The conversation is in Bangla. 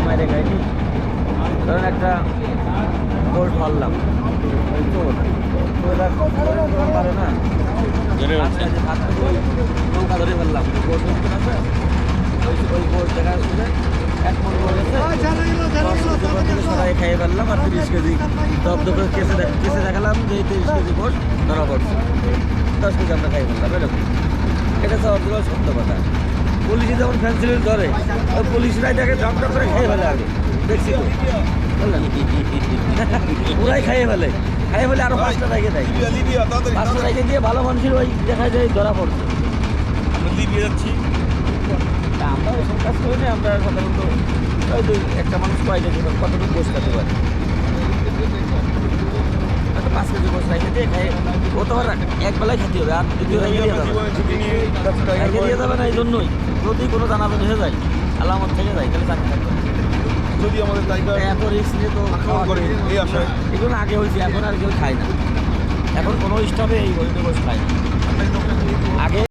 মাইরে খাইনি, ধরেন একটা গোল্ড ধরলাম পারে না, নৌকা ধরে ফেললাম গোল্ড আছে ওই গোল্ড দেখা যাচ্ছে 1 মণ গোল্ড আছে সবাই খাইয়ে ফেললাম। আর 30 কেজি দপদপে কেসে দেখালাম যে 30 কেজি গোল্ড ধরা পড়ছে, 10 কেজি আমরা খাইয়ে ফেললাম। এরকম এটা তো অর্ধ সত্য কথা। পুলিশে যেমন ফ্যান্সিলির ধরে ওই পুলিশরাই দেখে ঝকঝক করে খেয়ে ফেলে আগে, দেখছি তো বুঝলেন, পুরাই খাইয়ে ফেলে আরো 5টা রেখে দেয়, 5টা রেখে দিয়ে ভালো মানুষের ওই দেখা যায় ধরা পড়ছে। লিবিয়া যাচ্ছি, আমরা ওইসব কাজ করি না, আমরা সাধারণত ওই একটা মানুষ কয়টা কতটুকু বসে থাকতে পারে, 5 কেজি বসে রেখে দিয়ে খাই, ও তো আর এক বেলায় খেতে হবে, আর দ্বিতীয় রেখে দিয়ে যাবে রেখে দিয়ে যাবে না। এই জন্যই যদি কোনো জানাজানি হয়ে যায় আলামত থেকে যায় তাহলে চাকরি থাকবে। যদি আমাদের জায়গা এত রিস্ক নিয়ে তো করে এই আশায় এগুলো আগে হয়েছে, এখন আর কেউ খায় না, এখন কোনো স্টাফে এই বসে খায় না। আগে